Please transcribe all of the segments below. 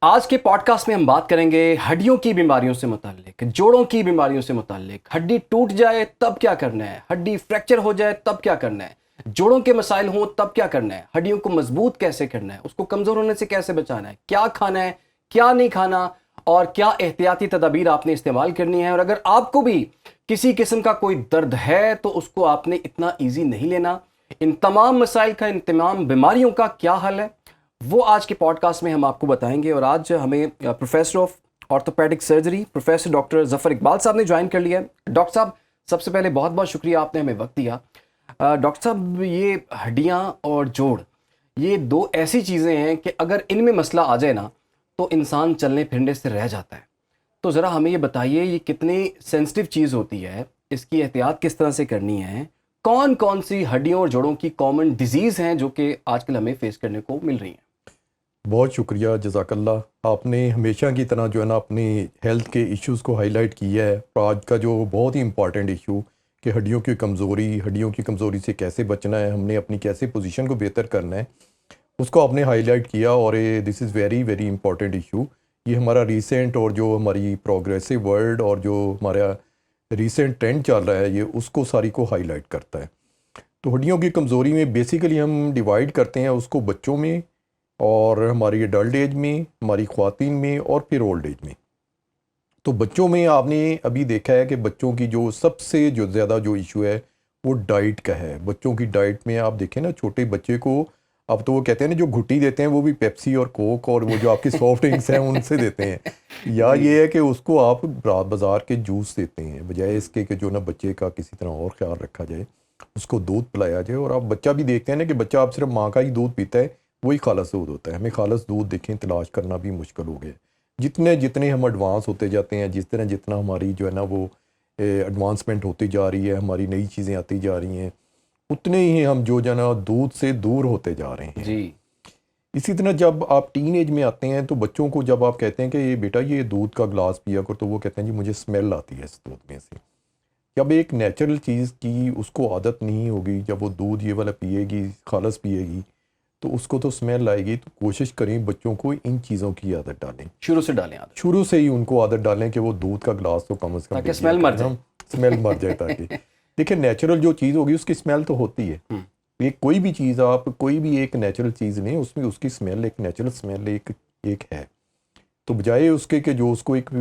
आज के पॉडकास्ट में हम बात करेंगे हड्डियों की बीमारियों से मुताल्लिक, जोड़ों की बीमारियों से मुताल्लिक। हड्डी टूट जाए तब क्या करना है, हड्डी फ्रैक्चर हो जाए तब क्या करना है, जोड़ों के मसाइल हों तब क्या करना है, हड्डियों को मजबूत कैसे करना है, उसको कमज़ोर होने से कैसे बचाना है, क्या खाना है, क्या नहीं खाना और क्या एहतियाती तदाबीर आपने इस्तेमाल करनी है। और अगर आपको भी किसी किस्म का कोई दर्द है तो उसको आपने इतना ईजी नहीं लेना। इन तमाम मसाइल का, इन तमाम बीमारियों का क्या हल है, वो आज के पॉडकास्ट में हम आपको बताएंगे। और आज हमें professor of orthopaedic surgery professor doctor Zafar Iqbal साहब ने ज्वाइन कर लिया है। डॉक्टर साहब, सबसे पहले बहुत बहुत शुक्रिया, आपने हमें वक्त दिया। डॉक्टर साहब, ये हड्डियाँ और जोड़, ये दो ऐसी चीज़ें हैं कि अगर इनमें मसला आ जाए ना तो इंसान चलने फिरने से रह जाता है। तो ज़रा हमें ये बताइए, ये कितनी सेंसिटिव चीज़ होती है, इसकी एहतियात किस तरह से करनी है, कौन कौन सी हड्डियों और जोड़ों की कॉमन डिजीज़ हैं जो कि आजकल हमें फेस करने को मिल रही हैं। बहुत शुक्रिया, जज़ाकल्लाह। आपने हमेशा की तरह जो है ना अपनी हेल्थ के इश्यूज़ को हाईलाइट किया है। और आज का जो बहुत ही इम्पॉर्टेंट इशू कि हड्डियों की कमज़ोरी से कैसे बचना है, हमने अपनी कैसे पोजीशन को बेहतर करना है, उसको आपने हाईलाइट किया। और this is very very important issue. ये हमारा रीसेंट और जो हमारी प्रोग्रेसिव वर्ल्ड और जो हमारा रीसेंट ट्रेंड चल रहा है, ये उसको सारी को हाईलाइट करता है। तो हड्डियों की कमज़ोरी में बेसिकली हम डिवाइड करते हैं उसको बच्चों में, और हमारी एडल्ट एज में, हमारी ख़वातीन में, और फिर ओल्ड एज में। तो बच्चों में आपने अभी देखा है कि बच्चों की जो सबसे जो ज़्यादा जो इशू है वो डाइट का है। बच्चों की डाइट में आप देखें ना, छोटे बच्चे को अब तो वो कहते हैं ना, जो घुट्टी देते हैं वो भी पेप्सी और कोक और वो जो आपकी सॉफ्ट ड्रिंक्स हैं उनसे देते हैं। या ये है कि उसको आप बाज़ार के जूस देते हैं, बजाय इसके कि जो ना बच्चे का किसी तरह और ख्याल रखा जाए, उसको दूध पिलाया जाए। और आप बच्चा भी देखते हैं ना कि बच्चा आप सिर्फ माँ का ही दूध पीता है, वही खालस दूध होता है। हमें खालस दूध देखें तलाश करना भी मुश्किल हो गया। जितने जितने हम एडवांस होते जाते हैं, जितना हमारी जो है ना वो एडवांसमेंट होती जा रही है, हमारी नई चीज़ें आती जा रही हैं, उतने ही हम जो है ना दूध से दूर होते जा रहे हैं जी। इसी तरह जब आप टीन एज में आते हैं तो बच्चों को जब आप कहते हैं कि ये बेटा ये दूध का ग्लास पिया कर, तो वो कहते हैं जी मुझे स्मेल आती है इस दूध में से। जब एक नेचुरल चीज़ की उसको आदत नहीं होगी, जब वो दूध ये वाला पिएगी, खालस पिएगी, तो उसको तो स्मेल आएगी। तो कोशिश करें बच्चों को इन चीज़ों की आदत डालें, शुरू से डालें आदत, शुरू से ही उनको आदत डालें कि वो दूध का ग्लास तो कम से कम ताकि स्मेल मर जाए। स्मेल मर जाए ताकि देखिए नेचुरल जो चीज़ होगी उसकी स्मेल तो होती है। ये कोई भी चीज़, आप कोई भी एक नेचुरल चीज़ नहीं, उसमें उसकी स्मेल, एक नेचुरल स्मेल एक है। तो बजाय उसके कि जो उसको एक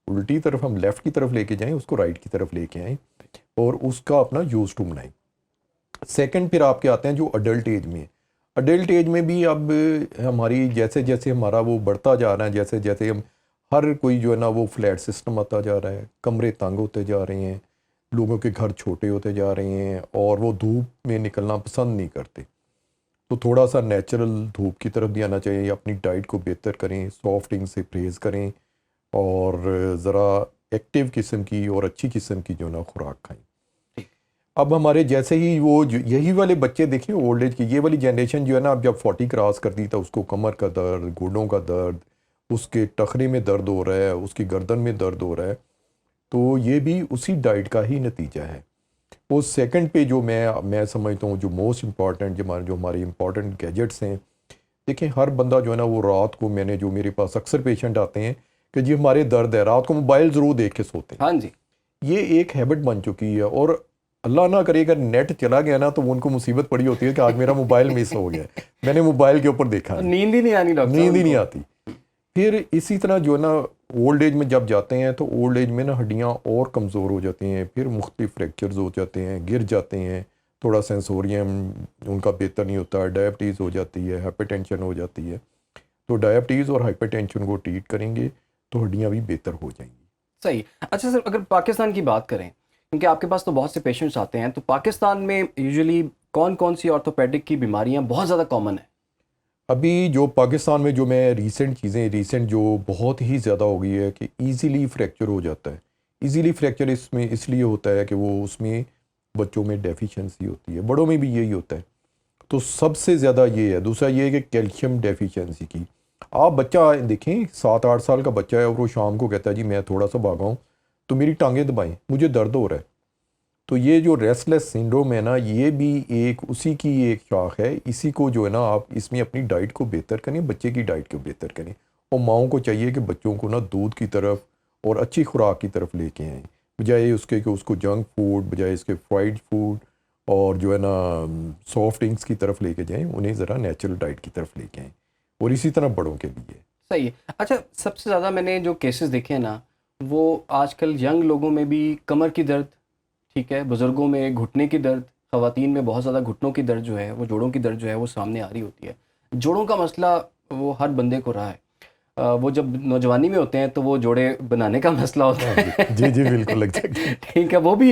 उल्टी तरफ हम लेफ़्ट की तरफ लेके जाएं, उसको राइट की तरफ लेके आएँ और उसका अपना यूज़ टू बनाएं। सेकंड फिर आपके आते हैं जो अडल्ट एज में। अडल्ट एज में भी अब हमारी जैसे जैसे हमारा वो बढ़ता जा रहा है, जैसे जैसे हम हर कोई जो है ना वो फ्लैट सिस्टम आता जा रहा है, कमरे तंग होते जा रहे हैं, लोगों के घर छोटे होते जा रहे हैं और वो धूप में निकलना पसंद नहीं करते। तो थोड़ा सा नेचुरल धूप की तरफ भी आना चाहिए। अपनी डाइट को बेहतर करें, सॉफ्ट ड्रिंक से परहेज़ करें और ज़रा एक्टिव किस्म की और अच्छी किस्म की जो ना खुराक खाएं। अब हमारे जैसे ही वो यही वाले बच्चे देखें ओल्ड एज की, ये वाली जनरेशन जो है ना, अब जब 40 क्रॉस करती था उसको कमर का दर्द, घुटनों का दर्द, उसके टखने में दर्द हो रहा है, उसकी गर्दन में दर्द हो रहा है। तो ये भी उसी डाइट का ही नतीजा है। वो सेकंड पे जो मैं समझता हूँ जो मोस्ट इम्पॉर्टेंट जो हमारे इम्पॉर्टेंट गैजेट्स हैं। देखें हर बंदा जो है ना वो रात को, मैंने जो मेरे पास अक्सर पेशेंट आते हैं कि जी हमारे दर्द है, रात को मोबाइल ज़रूर देख के सोते हैं। हाँ जी। ये एक हैबिट बन चुकी है और अल्लाह ना करे अगर नेट चला गया ना तो वो उनको मुसीबत पड़ी होती है कि आज मेरा मोबाइल मिस हो गया, मैंने मोबाइल के ऊपर देखा नहीं, नींद ही नहीं आनी डॉक्टर साहब नींद ही नहीं उनको। आती। फिर इसी तरह जो है ना ओल्ड एज में जब जाते हैं तो ओल्ड एज में ना हड्डियाँ और कमज़ोर हो जाती हैं, फिर मुख्तलिफ फ्रैक्चर्स हो जाते हैं, गिर जाते हैं, थोड़ा सेंसोरियम उनका बेहतर नहीं होता, डायबिटीज़ हो जाती है, हाइपरटेंशन हो जाती है। तो डायबिटीज़ और हाइपरटेंशन को ट्रीट करेंगे तो हड्डियाँ भी बेहतर हो जाएंगी। सही। अच्छा सर, अगर पाकिस्तान की बात करें, क्योंकि आपके पास तो बहुत से पेशेंट्स आते हैं, तो पाकिस्तान में यूजुअली कौन कौन सी ऑर्थोपेडिक की बीमारियां बहुत ज़्यादा कॉमन है। अभी जो पाकिस्तान में जो मैं रीसेंट जो बहुत ही ज़्यादा हो गई है कि इजीली फ्रैक्चर हो जाता है। इजीली फ्रैक्चर इसमें इसलिए होता है कि वो उसमें बच्चों में डेफिशिएंसी होती है, बड़ों में भी यही होता है। तो सबसे ज़्यादा ये है। दूसरा ये है कि कैल्शियम डेफिशिएंसी की। आप बच्चा देखें 7-8 साल का बच्चा है और वो शाम को कहता है जी मैं थोड़ा सा भागा हूँ तो मेरी टांगें दबाएं, मुझे दर्द हो रहा है। तो ये जो रेस्टलेस सिंड्रोम है ना, ये भी एक उसी की एक शाख है। इसी को जो है ना आप इसमें अपनी डाइट को बेहतर करें, बच्चे की डाइट को बेहतर करें और माओं को चाहिए कि बच्चों को ना दूध की तरफ और अच्छी खुराक की तरफ लेके आएँ, बजाय उसके कि उसको जंक फूड, बजाय इसके फ्राइड फूड और जो है ना सॉफ्ट ड्रिंक्स की तरफ लेके जाएं, उन्हें ज़रा नेचुरल डाइट की तरफ लेके आएँ। और इसी तरह बड़ों के लिए। सही है। अच्छा, सबसे ज़्यादा मैंने जो केसेस देखे हैं ना, वो आजकल यंग लोगों में भी कमर की दर्द, ठीक है, बुज़ुर्गों में घुटने की दर्द, ख़वातीन में बहुत ज़्यादा घुटनों की दर्द जो है, वो जोड़ों की दर्द जो है वो सामने आ रही होती है। जोड़ों का मसला वो हर बंदे को रहा है। वो जब नौजवानी में होते हैं तो वो जोड़े बनाने का मसला होता हाँ है। जी जी बिल्कुल एग्जैक्टली। ठीक है, वो भी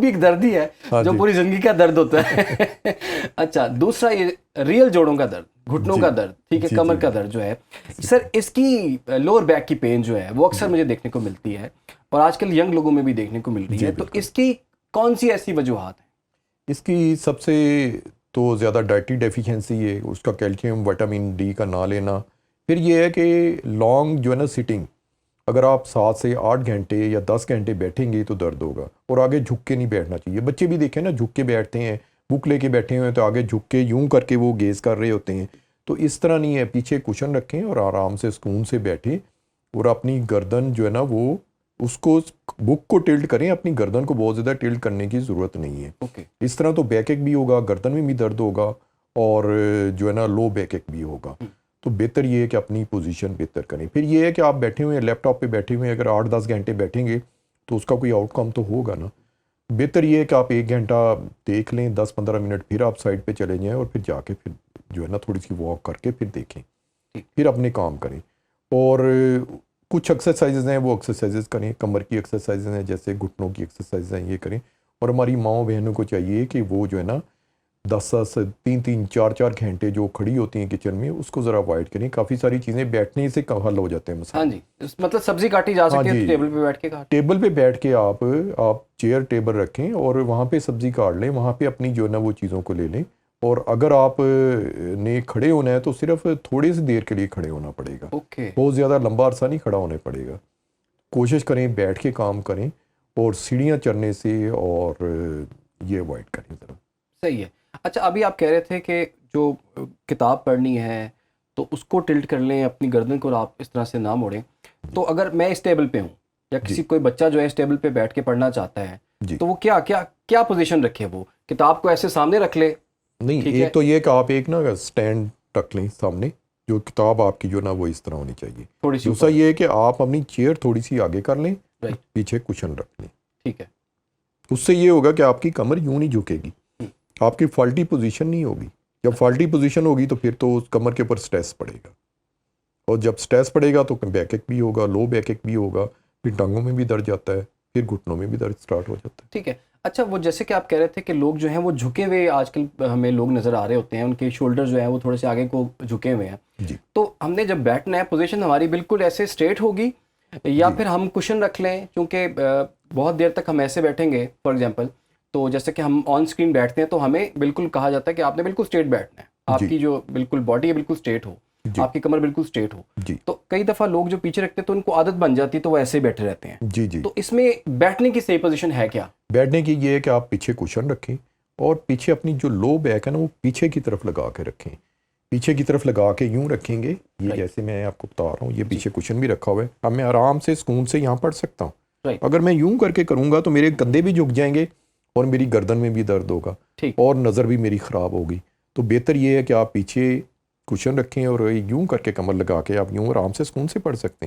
एक दर्द ही है हाँ जो जी पूरी ज़िंदगी का दर्द होता है। अच्छा, दूसरा ये रियल जोड़ों का दर्द, घुटनों जी का दर्द, ठीक है, जी कमर जी का दर्द जो है, सर इसकी लोअर बैक की पेन जो है वो अक्सर मुझे देखने को मिलती है और आजकल यंग लोगों में भी देखने को मिल रही जी है। तो बिल्कुल। इसकी कौन सी ऐसी वजूहात हैं? इसकी सबसे तो ज़्यादा डाइटरी डेफिशिएंसी है, उसका कैल्शियम विटामिन डी का ना लेना। फिर ये है कि लॉन्ग जो है ना सिटिंग, अगर आप 7 से 8 घंटे या 10 घंटे बैठेंगे तो दर्द होगा। और आगे झुक के नहीं बैठना चाहिए। बच्चे भी देखें ना, झुक के बैठते हैं, बुक लेके बैठे हुए हैं तो आगे झुक के यूं करके वो गेज़ कर रहे होते हैं। तो इस तरह नहीं है, पीछे कुशन रखें और आराम से सुकून से बैठें और अपनी गर्दन जो है ना वो उसको बुक को टिल्ट करें। अपनी गर्दन को बहुत ज़्यादा टिल्ट करने की ज़रूरत नहीं है। ओके, इस तरह तो बैक एक भी होगा, गर्दन में भी दर्द होगा और जो है ना लो बैक एक भी होगा। तो बेहतर ये है कि अपनी पोजीशन बेहतर करें। फिर ये है कि आप बैठे हुए हैं लैपटॉप पे बैठे हुए हैं, अगर 8-10 घंटे बैठेंगे तो उसका कोई आउटकम तो होगा ना। बेहतर ये है कि आप 1 घंटा देख लें, 10-15 मिनट फिर आप साइड पे चले जाएं और फिर जाके फिर जो है ना थोड़ी सी वॉक करके फिर देखें, फिर अपने काम करें। और कुछ एक्सरसाइजेज हैं वो एक्सरसाइजेज करें, कमर की एक्सरसाइजेज हैं जैसे घुटनों की एक्सरसाइज हैं, ये करें। और हमारी माओ बहनों को चाहिए कि वो जो है ना 10-10 3-3 4-4 घंटे जो खड़ी होती हैं किचन में, उसको ज़रा अवॉइड करें। काफ़ी सारी चीज़ें बैठने से हल हो जाते हैं हाँ मसाले। जी, मतलब सब्जी काटी जा हाँ सकती है जी, तो टेबल पे बैठ के काट। टेबल पे बैठ के आप चेयर टेबल रखें और वहाँ पे सब्ज़ी काट लें, वहाँ पे अपनी जो है ना वो चीज़ों को ले लें। और अगर आप ने खड़े होना है तो सिर्फ थोड़ी सी देर के लिए खड़े होना पड़ेगा, ओके, बहुत ज़्यादा लंबा अरसा नहीं खड़ा होने पड़ेगा। कोशिश करें बैठ के काम करें और सीढ़ियाँ चढ़ने से और ये अवॉइड करें ज़रा। सही है। अच्छा, अभी आप कह रहे थे कि जो किताब पढ़नी है तो उसको टिल्ट कर लें, अपनी गर्दन को आप इस तरह से ना मोड़ें। तो अगर मैं इस टेबल पे हूँ या किसी कोई बच्चा जो है इस टेबल पे बैठ के पढ़ना चाहता है, जी तो वो क्या क्या क्या पोजीशन रखे? वो किताब को ऐसे सामने रख ले, नहीं, ठीक है, एक तो ये कि आप एक ना स्टैंड रख लें सामने, जो किताब आपकी जो ना वो इस तरह होनी चाहिए। थोड़ी सी दूसरा ऊपर, ये है कि आप अपनी चेयर थोड़ी सी आगे कर लें, राइट, पीछे कुशन रख लें। ठीक है, उससे ये होगा कि आपकी कमर यूं नहीं झुकेगी, आपकी फाल्टी पोजीशन नहीं होगी। जब फाल्टी पोजीशन होगी तो फिर तो उस कमर के ऊपर स्ट्रेस पड़ेगा, और जब स्ट्रेस पड़ेगा तो बैक एक भी होगा, लो बैक एक भी होगा, फिर टांगों में भी दर्द जाता है, फिर घुटनों में भी दर्द स्टार्ट हो जाता है। ठीक है। अच्छा, वो जैसे कि आप कह रहे थे कि लोग जो हैं वो झुके हुए आजकल हमें लोग नज़र आ रहे होते हैं, उनके शोल्डर जो है वो थोड़े से आगे को झुके हुए हैं। जी तो हमने जब बैठना है, पोजीशन हमारी बिल्कुल ऐसे स्ट्रेट होगी या फिर हम कुशन रख लें? क्योंकि बहुत देर तक हम ऐसे बैठेंगे, फॉर एग्जांपल, तो जैसे कि हम ऑन स्क्रीन बैठते हैं तो हमें बिल्कुल कहा जाता है कि आपने बिल्कुल स्ट्रेट बैठना है, जी आपकी जो बिल्कुल बॉडी है बिल्कुल स्ट्रेट हो, जी आपकी कमर बिल्कुल स्ट्रेट हो। जी तो कई दफ़ा लोग जो पीछे रखते हैं तो उनको आदत बन जाती है तो वो ऐसे ही बैठे रहते हैं। जी जी तो इसमें बैठने की सही पोजीशन है क्या? बैठने की ये है कि आप पीछे कुशन रखें और पीछे अपनी जो लो बैक है ना वो पीछे की तरफ लगा के रखें। पीछे की तरफ लगा के यूं रखेंगे, ये Right. जैसे मैं आपको बता रहा हूँ, ये पीछे कुशन भी रखा हुआ है। अब मैं आराम से सुकून से यहाँ पढ़ सकता हूँ। Right. अगर मैं यूं करके करूँगा तो मेरे कंधे भी झुक जाएंगे और मेरी गर्दन में भी दर्द होगा ठीक, और नज़र भी मेरी ख़राब होगी। तो बेहतर ये है कि आप पीछे कुशन रखें और यूं करके कमर लगा के आप यूं आराम से सुकून से पढ़ सकते हैं।